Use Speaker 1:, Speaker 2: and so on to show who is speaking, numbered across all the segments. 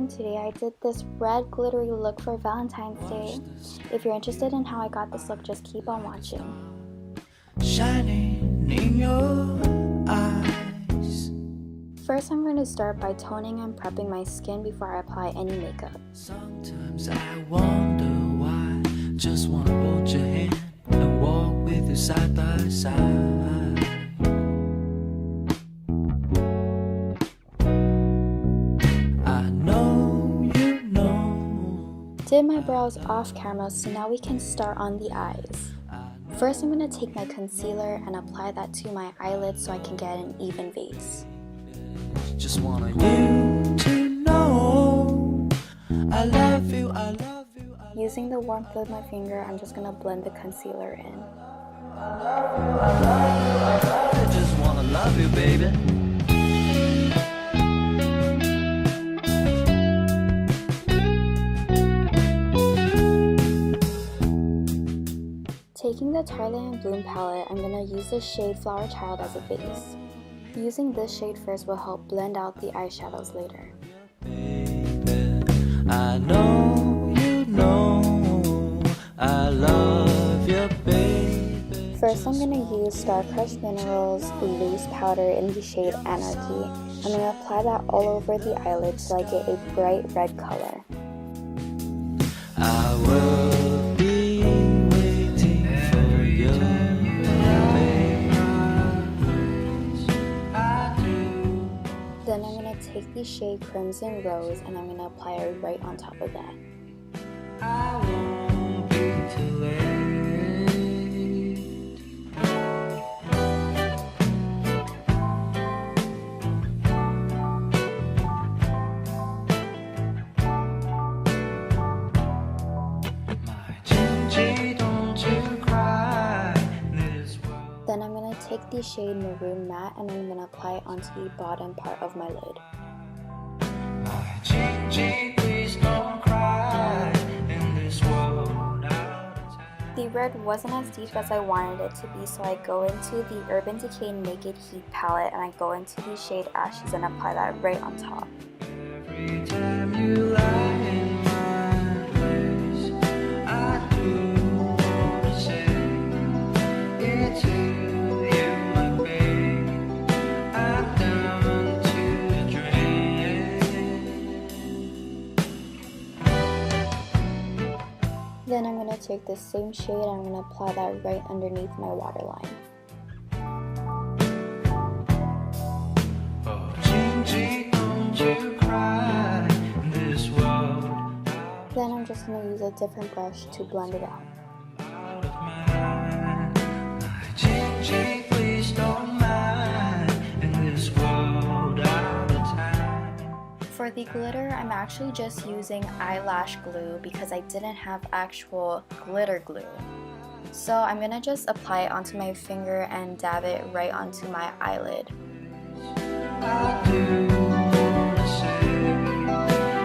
Speaker 1: everyone, today I did this red glittery look for Valentine's Day. If you're interested in how I got this look, just keep on watching.
Speaker 2: Shining in your eyes.
Speaker 1: First, I'm going to start by toning and prepping my skin before I apply any makeup.
Speaker 2: Sometimes I wonder why. Just wanna hold your hand and walk with you side by side. I know you know.
Speaker 1: Did my brows off camera, so now we can start on the eyes. First, I'm going to take my concealer and apply that to my eyelids so I can get an even base.
Speaker 2: Just want you to know I love you, I love you, I love you.
Speaker 1: Using the warmth of my finger, I'm just going to blend the concealer in.
Speaker 2: I love you, I love you, I love you. Just wanna love you, baby.
Speaker 1: Taking the Thailand Bloom palette, I'm going to use the shade Flower Child as a base. Using this shade first will help blend out the eyeshadows later.
Speaker 2: Baby, I know you know I love you, baby.
Speaker 1: First, I'm going to use Star Crushed Minerals loose powder in the shade Anarchy. I'm going to apply that all over the eyelid so I get a bright red color.
Speaker 2: I will be waiting for you, baby. I do.
Speaker 1: Then I'm going to take the shade Crimson Rose and I'm going to apply it right on top of that.
Speaker 2: I won't be too late. My Jinji, don't you cry. This world.
Speaker 1: Then I'm going to take the shade Maroon Matte and I'm going to apply it onto the bottom part of my lid.
Speaker 2: My Jinji, please don't cry in this world out of time.
Speaker 1: The red wasn't as deep as I wanted it to be, so I go into the Urban Decay Naked Heat palette and I go into the shade Ashes and apply that right on top.
Speaker 2: Every time you lie in my place, I do wanna say it to you, my babe. I'm down to the drain.
Speaker 1: Then I'm going to take the same shade and I'm going to apply that right underneath my waterline.
Speaker 2: Oh, Jinji, don't you cry in this world
Speaker 1: Then I'm just going to use a different brush to blend it out.
Speaker 2: out of mind. My Jinji, please don't mind in this world out of time.
Speaker 1: For the glitter, I'm actually just using eyelash glue because I didn't have actual glitter glue. So I'm going to just apply it onto my finger and dab it right onto my eyelid.
Speaker 2: I do wanna say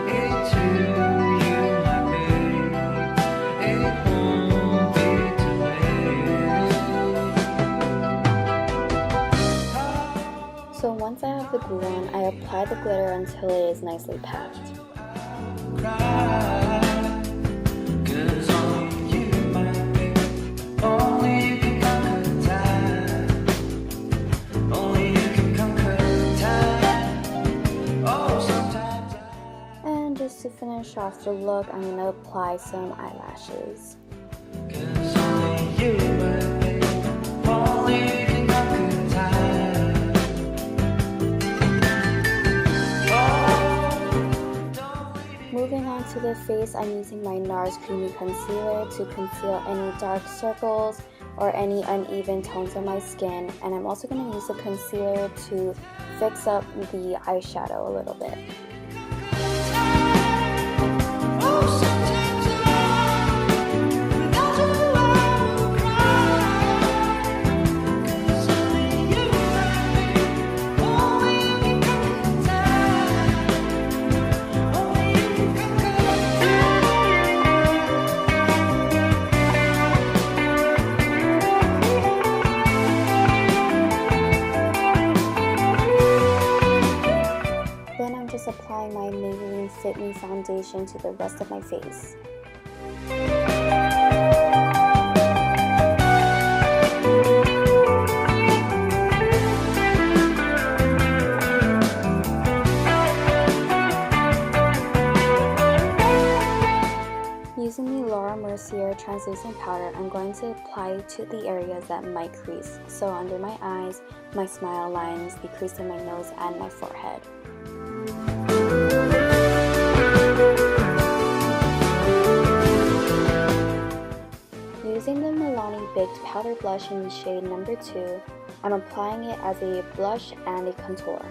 Speaker 2: it to you, my babe. It won't be too late.
Speaker 1: So once I have the glue on, I apply the glitter until it is nicely packed.
Speaker 2: Cry, 'cause only you, my babe, only you can conquer time. Only you can conquer time. Oh, sometimes
Speaker 1: And just to finish off the look, I'm going to apply some eyelashes.
Speaker 2: 'cause only you, my babe, only you can conquer time.
Speaker 1: Moving on to the face, I'm using my NARS Creamy Concealer to conceal any dark circles or any uneven tones on my skin. And I'm also going to use the concealer to fix up the eyeshadow a little bit.
Speaker 2: Oh, sometimes without you I will cry. 'Cause only you, my babe, only you can conquer time. Only you can conquer
Speaker 1: Then I'm just applying Fit Me foundation to the rest of my face. Using the Laura Mercier translucent powder, I'm going to apply it to the areas that might crease, so under my eyes, my smile lines, the crease in my nose, and my forehead. Using the Milani Baked Powder Blush in the shade number 2, I'm applying it as a blush and a contour.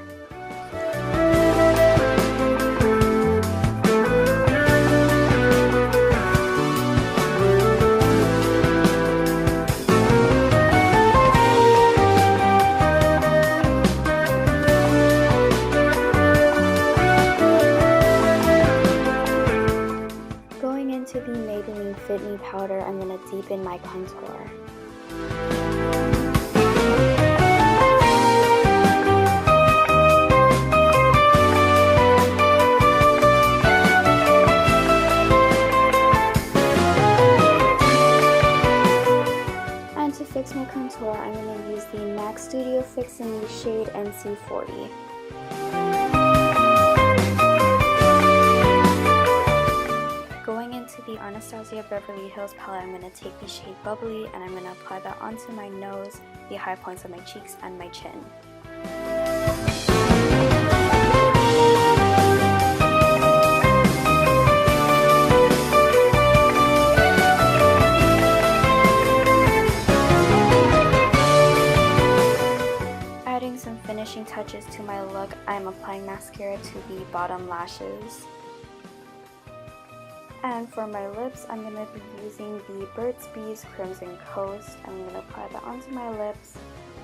Speaker 1: Into the Maybelline Fit Me powder, I'm going to deepen my contour. And to fix my contour, I'm going to use the MAC Studio Fix in the shade NC40. Into the Anastasia Beverly Hills palette, I'm going to take the shade Bubbly and I'm going to apply that onto my nose, the high points of my cheeks, and my chin. Adding some finishing touches to my look, I'm applying mascara to the bottom lashes. And for my lips, I'm going to be using the Burt's Bees Crimson Coast. I'm going to apply that onto my lips.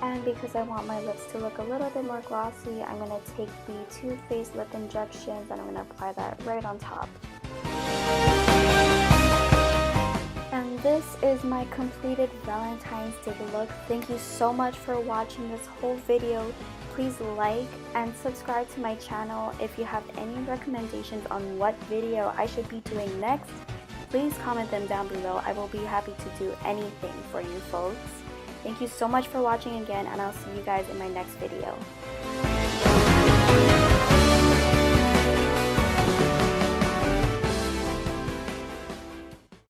Speaker 1: And because I want my lips to look a little bit more glossy, I'm going to take the Too Faced Lip Injections and I'm going to apply that right on top. And this is my completed Valentine's Day look. Thank you so much for watching this whole video. Please like and subscribe to my channel. If you have any recommendations on what video I should be doing next, please comment them down below. I will be happy to do anything for you folks. Thank you so much for watching again, and I'll see you guys in my next video.